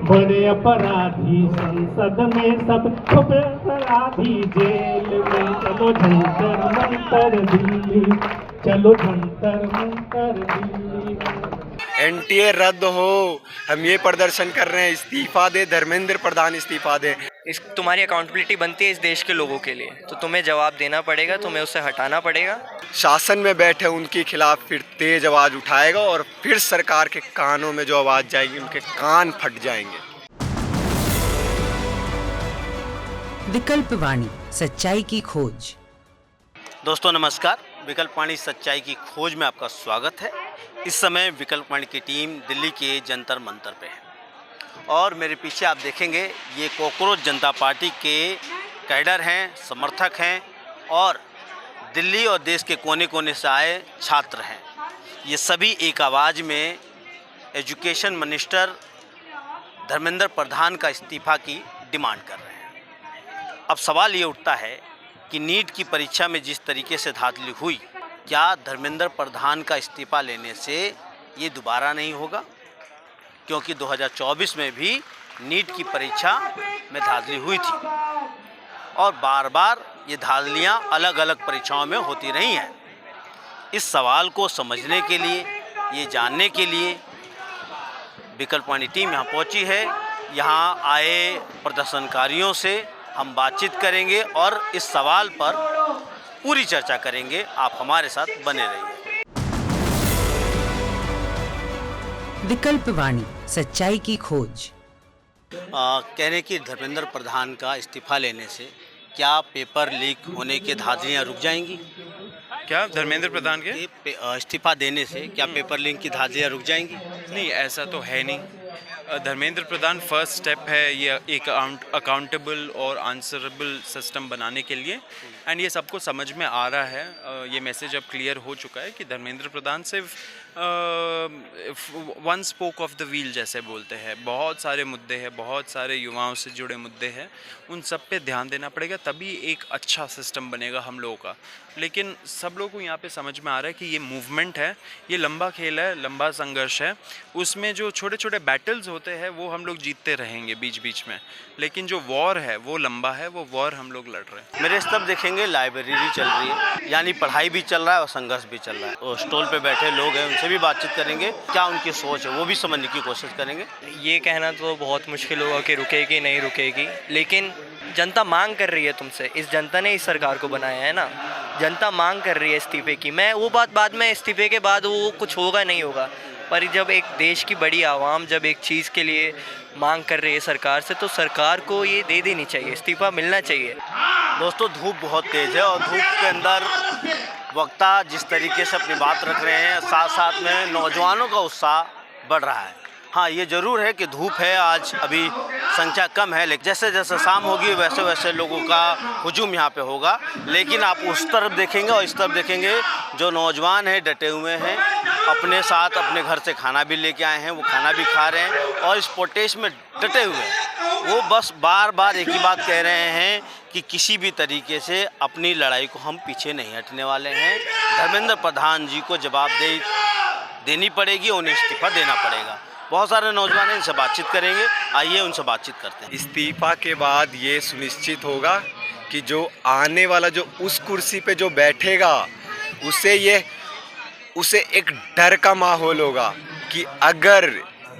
बड़े अपराधी संसद में, सब छोटे अपराधी जेल में। चलो जंतर मंतर दिल्ली, चलो जंतर मंतर दिल्ली में। एनटीए रद्द हो, हम ये प्रदर्शन कर रहे हैं। इस्तीफा दे धर्मेंद्र प्रधान, इस्तीफा दे। तुम्हारी अकाउंटेबिलिटी बनती है इस देश के लोगों के लिए, तो तुम्हें जवाब देना पड़ेगा, तुम्हें उसे हटाना पड़ेगा। शासन में बैठे उनके खिलाफ फिर तेज आवाज उठाएगा और फिर सरकार के कानों में जो आवाज जाएगी उनके कान फट जाएंगे। विकल्प वाणी, सच्चाई की खोज। दोस्तों नमस्कार, विकल्प वाणी सच्चाई की खोज में आपका स्वागत है। इस समय विकल्प वाणी की टीम दिल्ली के जंतर मंतर पे है और मेरे पीछे आप देखेंगे ये कॉकरोच जनता पार्टी के कैडर हैं, समर्थक हैं और दिल्ली और देश के कोने कोने से आए छात्र हैं। ये सभी एक आवाज़ में एजुकेशन मिनिस्टर धर्मेंद्र प्रधान का इस्तीफा की डिमांड कर रहे हैं। अब सवाल ये उठता है कि नीट की परीक्षा में जिस तरीके से धांधली हुई, क्या धर्मेंद्र प्रधान का इस्तीफा लेने से ये दोबारा नहीं होगा? क्योंकि 2024 में भी नीट की परीक्षा में धांधली हुई थी और बार बार ये धांधलियाँ अलग अलग परीक्षाओं में होती रही हैं। इस सवाल को समझने के लिए, ये जानने के लिए विकल्प वाणी टीम यहाँ पहुँची है। यहाँ आए प्रदर्शनकारियों से हम बातचीत करेंगे और इस सवाल पर पूरी चर्चा करेंगे। आप हमारे साथ बने रहिए। विकल्प वाणी, सच्चाई की खोज। कह रहे कि धर्मेंद्र प्रधान का इस्तीफा लेने से क्या पेपर लीक होने के धांधलियाँ रुक जाएंगी? क्या धर्मेंद्र प्रधान के इस्तीफा देने से क्या पेपर लीक की धांधलियाँ रुक जाएंगी? नहीं, ऐसा तो है नहीं। धर्मेंद्र प्रधान फर्स्ट स्टेप है ये एक अकाउंटेबल और आंसरेबल सिस्टम बनाने के लिए, एंड ये सबको समझ में आ रहा है। ये मैसेज अब क्लियर हो चुका है कि धर्मेंद्र प्रधान सिर्फ one spoke of the wheel जैसे बोलते हैं। बहुत सारे मुद्दे हैं, बहुत सारे युवाओं से जुड़े मुद्दे हैं, उन सब पे ध्यान देना पड़ेगा, तभी एक अच्छा सिस्टम बनेगा हम लोगों का। लेकिन सब लोगों को यहाँ पे समझ में आ रहा है कि ये मूवमेंट है, ये लंबा खेल है, लंबा संघर्ष है। उसमें जो छोटे छोटे बैटल्स होते हैं वो हम लोग जीतते रहेंगे बीच बीच में, लेकिन जो वॉर है वो लंबा है, वो वॉर हम लोग लड़ रहे हैं। मेरे तरफ देखेंगे लाइब्रेरी चल रही है, यानी पढ़ाई भी चल रहा है और संघर्ष भी चल रहा है। और स्टॉल पे बैठे लोग हैं, उनसे भी बातचीत करेंगे, क्या उनकी सोच है वो भी समझने की कोशिश करेंगे। ये कहना तो बहुत मुश्किल होगा कि रुकेगी नहीं रुकेगी, लेकिन जनता मांग कर रही है तुमसे। इस जनता ने इस सरकार को बनाया है ना, जनता मांग कर रही है इस्तीफे की। मैं वो बात बाद में, इस्तीफे के बाद वो कुछ होगा नहीं होगा, पर जब एक देश की बड़ी आवाम जब एक चीज़ के लिए मांग कर रही है सरकार से, तो सरकार को ये दे देनी चाहिए, इस्तीफा मिलना चाहिए। दोस्तों धूप बहुत तेज़ है और धूप के अंदर वक्ता जिस तरीके से अपनी बात रख रहे हैं, साथ साथ में नौजवानों का उत्साह बढ़ रहा है। हाँ, ये ज़रूर है कि धूप है, आज अभी संख्या कम है, लेकिन जैसे जैसे शाम होगी वैसे वैसे लोगों का हुजूम यहाँ पे होगा। लेकिन आप उस तरफ देखेंगे और इस तरफ देखेंगे, जो नौजवान हैं डटे हुए हैं, अपने साथ अपने घर से खाना भी लेके आए हैं, वो खाना भी खा रहे हैं और इस प्रोटेस्ट में डटे हुए हैं। वो बस बार बार एक ही बात कह रहे हैं कि किसी भी तरीके से अपनी लड़ाई को हम पीछे नहीं हटने वाले हैं। धर्मेंद्र प्रधान जी को जवाबदेही देनी पड़ेगी, उन्हें इस्तीफा देना पड़ेगा। बहुत सारे नौजवान हैं, इनसे बातचीत करेंगे, आइए उनसे बातचीत करते हैं। इस्तीफा के बाद ये सुनिश्चित होगा कि जो आने वाला जो उस कुर्सी पे जो बैठेगा उसे एक डर का माहौल होगा कि अगर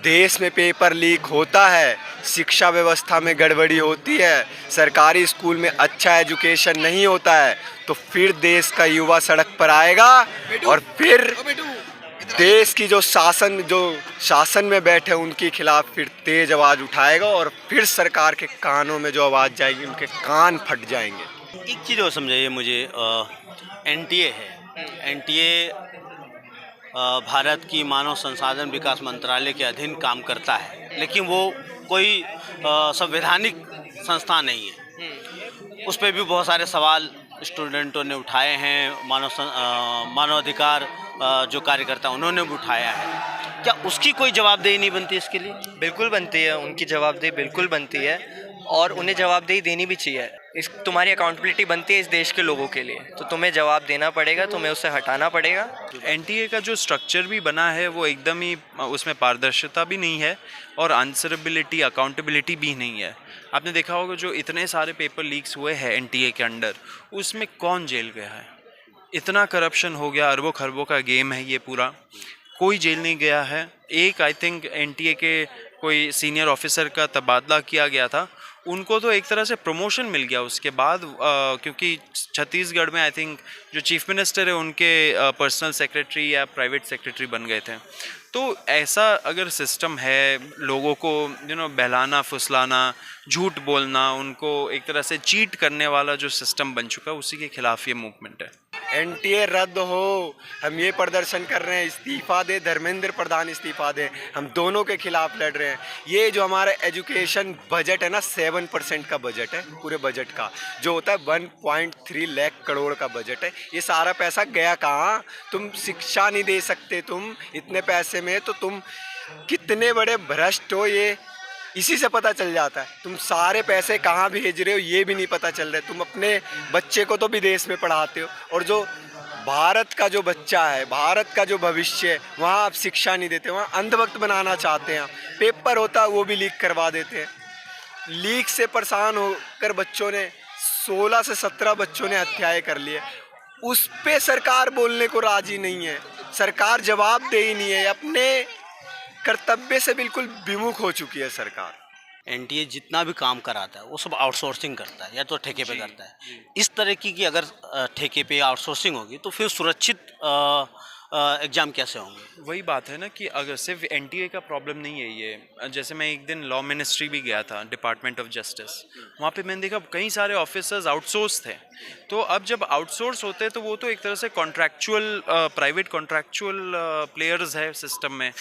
देश में पेपर लीक होता है, शिक्षा व्यवस्था में गड़बड़ी होती है, सरकारी स्कूल में अच्छा एजुकेशन नहीं होता है, तो फिर देश का युवा सड़क पर आएगा और फिर देश की जो शासन में बैठे उनके खिलाफ फिर तेज आवाज़ उठाएगा और फिर सरकार के कानों में जो आवाज़ जाएगी उनके कान फट जाएंगे। एक चीज़ और समझाइए मुझे, एनटीए है, एनटीए भारत की मानव संसाधन विकास मंत्रालय के अधीन काम करता है, लेकिन वो कोई संवैधानिक संस्था नहीं है। उस पर भी बहुत सारे सवाल स्टूडेंटों ने उठाए हैं, मानवाधिकार जो कार्यकर्ता उन्होंने भी उठाया है। क्या उसकी कोई जवाबदेही नहीं बनती इसके लिए? बिल्कुल बनती है, उनकी जवाबदेही बिल्कुल बनती है। और उन्हें जवाबदेही देनी भी चाहिए। इस तुम्हारी अकाउंटेबिलिटी बनती है इस देश के लोगों के लिए, तो तुम्हें जवाब देना पड़ेगा, तुम्हें उसे हटाना पड़ेगा। एनटीए का जो स्ट्रक्चर भी बना है वो एकदम ही उसमें पारदर्शिता भी नहीं है और आंसरेबिलिटी अकाउंटेबिलिटी भी नहीं है। आपने देखा होगा जो इतने सारे पेपर लीक्स हुए हैं एनटीए के अंडर, उसमें कौन जेल गया है? इतना करप्शन हो गया, अरबों खरबों का गेम है ये पूरा, कोई जेल नहीं गया है। एक आई थिंक एनटीए के कोई सीनियर ऑफिसर का तबादला किया गया था, उनको तो एक तरह से प्रमोशन मिल गया उसके बाद, क्योंकि छत्तीसगढ़ में आई थिंक जो चीफ मिनिस्टर है उनके पर्सनल सेक्रेटरी या प्राइवेट सेक्रेटरी बन गए थे। तो ऐसा अगर सिस्टम है, लोगों को बहलाना फुसलाना, झूठ बोलना, उनको एक तरह से चीट करने वाला जो सिस्टम बन चुका है, उसी के खिलाफ ये मूवमेंट है। एनटीए रद्द हो, हम ये प्रदर्शन कर रहे हैं, इस्तीफा दे, धर्मेंद्र प्रधान इस्तीफा दे, हम दोनों के खिलाफ लड़ रहे हैं। ये जो हमारा एजुकेशन बजट है ना, 7% का बजट है पूरे बजट का, जो होता है 1.3 लाख करोड़ का बजट है। ये सारा पैसा गया कहाँ? तुम शिक्षा नहीं दे सकते, तुम इतने पैसे में, तो तुम कितने बड़े भ्रष्ट हो, ये इसी से पता चल जाता है। तुम सारे पैसे कहाँ भेज रहे हो ये भी नहीं पता चल रहा है। तुम अपने बच्चे को तो विदेश में पढ़ाते हो, और जो भारत का जो बच्चा है, भारत का जो भविष्य है, वहाँ आप शिक्षा नहीं देते, वहाँ अंधभक्त बनाना चाहते हैं। पेपर होता है वो भी लीक करवा देते हैं। लीक से परेशान होकर बच्चों ने 16 से 17 बच्चों ने हत्याएं कर लिए। उस पे सरकार बोलने को राजी नहीं है, सरकार जवाब दे ही नहीं है, अपने कर्तव्य से बिल्कुल विमुख हो चुकी है सरकार। एनटीए जितना भी काम कराता है वो सब आउटसोर्सिंग करता है या तो ठेके पे करता है। इस तरह की अगर ठेके पे आउटसोर्सिंग होगी तो फिर सुरक्षित एग्ज़ाम कैसे होंगे? वही बात है ना कि अगर सिर्फ एनटीए का प्रॉब्लम नहीं है ये। जैसे मैं एक दिन लॉ मिनिस्ट्री भी गया था, डिपार्टमेंट ऑफ जस्टिस, वहाँ पे मैंने देखा कई सारे ऑफिसर्स आउटसोर्स थे। तो अब जब आउटसोर्स होते हैं तो वो तो एक तरह से कॉन्ट्रैक्चुअल प्राइवेट कॉन्ट्रैक्चुअल प्लेयर्स है सिस्टम में,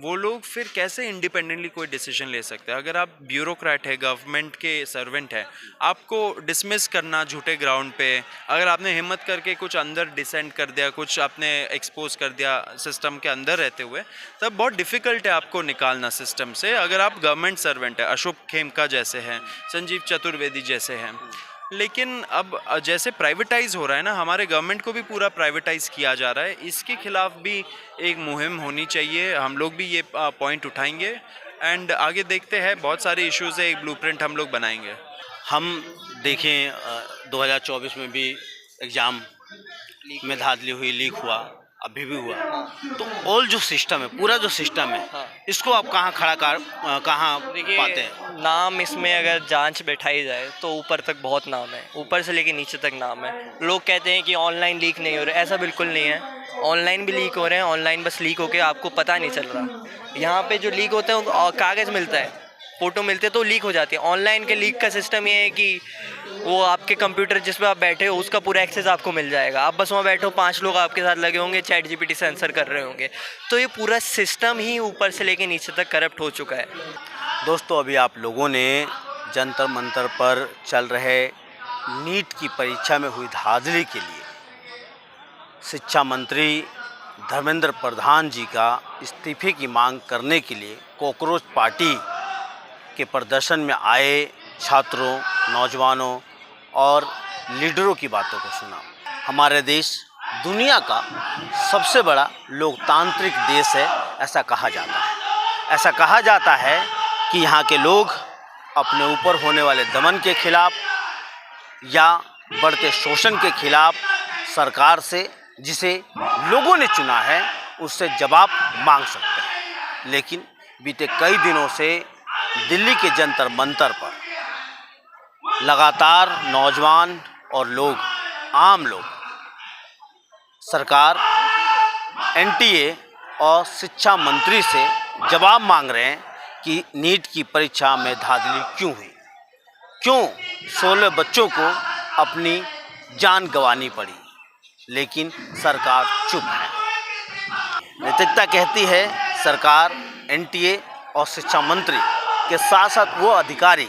वो लोग फिर कैसे इंडिपेंडेंटली कोई डिसीजन ले सकते हैं? अगर आप ब्यूरोक्रेट है, गवर्नमेंट के सर्वेंट है, आपको डिसमिस करना झूठे ग्राउंड पे, अगर आपने हिम्मत करके कुछ अंदर डिसेंड कर दिया, कुछ आपने एक्सपोज कर दिया सिस्टम के अंदर रहते हुए, तब बहुत डिफ़िकल्ट है आपको निकालना सिस्टम से। अगर आप गवर्नमेंट सर्वेंट है, अशोक खेमका जैसे हैं, संजीव चतुर्वेदी जैसे हैं। लेकिन अब जैसे प्राइवेटाइज हो रहा है ना, हमारे गवर्नमेंट को भी पूरा प्राइवेटाइज किया जा रहा है, इसके खिलाफ भी एक मुहिम होनी चाहिए। हम लोग भी ये पॉइंट उठाएंगे एंड आगे देखते हैं, बहुत सारे इश्यूज़ है, एक ब्लूप्रिंट हम लोग बनाएंगे। हम देखें 2024 में भी एग्ज़ाम में धांधली हुई, लीक हुआ, अभी भी हुआ। तो ऑल जो सिस्टम है, पूरा जो सिस्टम है, इसको आप कहाँ खड़ा कर कहाँ पाते हैं? नाम इसमें अगर जांच बैठाई जाए तो ऊपर तक बहुत नाम है, ऊपर से लेके नीचे तक नाम है। लोग कहते हैं कि ऑनलाइन लीक नहीं हो रहे, ऐसा बिल्कुल नहीं है। ऑनलाइन भी लीक हो रहे हैं, ऑनलाइन बस लीक होके आपको पता नहीं चल रहा। यहाँ पे जो लीक होते हैं वो कागज़ मिलता है, फ़ोटो मिलते हैं तो लीक हो जाती है। ऑनलाइन के लीक का सिस्टम ये है कि वो आपके कंप्यूटर जिस पे आप बैठे हो उसका पूरा एक्सेस आपको मिल जाएगा। आप बस वहाँ बैठो, 5 लोग आपके साथ लगे होंगे, चैट जीपीटी से आंसर कर रहे होंगे। तो ये पूरा सिस्टम ही ऊपर से लेके नीचे तक करप्ट हो चुका है। दोस्तों, अभी आप लोगों ने जंतर मंतर पर चल रहे नीट की परीक्षा में हुई धांधली के लिए शिक्षा मंत्री धर्मेंद्र प्रधान जी का इस्तीफे की मांग करने के लिए कॉकरोच पार्टी के प्रदर्शन में आए छात्रों, नौजवानों और लीडरों की बातों को सुना। हमारे देश दुनिया का सबसे बड़ा लोकतांत्रिक देश है, ऐसा कहा जाता है। ऐसा कहा जाता है कि यहाँ के लोग अपने ऊपर होने वाले दमन के खिलाफ या बढ़ते शोषण के खिलाफ सरकार से, जिसे लोगों ने चुना है, उससे जवाब मांग सकते हैं। लेकिन बीते कई दिनों से दिल्ली के जंतर मंतर पर लगातार नौजवान और लोग, आम लोग, सरकार, एनटीए और शिक्षा मंत्री से जवाब मांग रहे हैं कि नीट की परीक्षा में धांधली क्यों हुई, क्यों 16 बच्चों को अपनी जान गंवानी पड़ी, लेकिन सरकार चुप है। नैतिकता कहती है सरकार, एनटीए और शिक्षा मंत्री के साथ साथ वो अधिकारी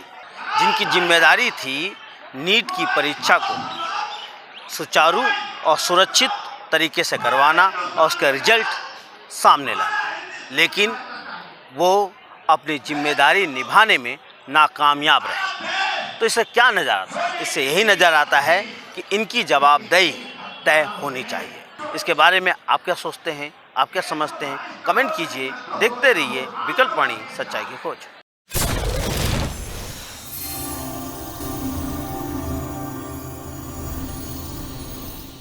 जिनकी जिम्मेदारी थी नीट की परीक्षा को सुचारू और सुरक्षित तरीके से करवाना और उसका रिजल्ट सामने लाना, लेकिन वो अपनी जिम्मेदारी निभाने में नाकामयाब रहे। तो इससे क्या नज़र आता है? इससे यही नज़र आता है कि इनकी जवाबदेही तय होनी चाहिए। इसके बारे में आप क्या सोचते हैं, आप क्या समझते हैं, कमेंट कीजिए। देखते रहिए विकल्प वाणी सच्चाई की खोज।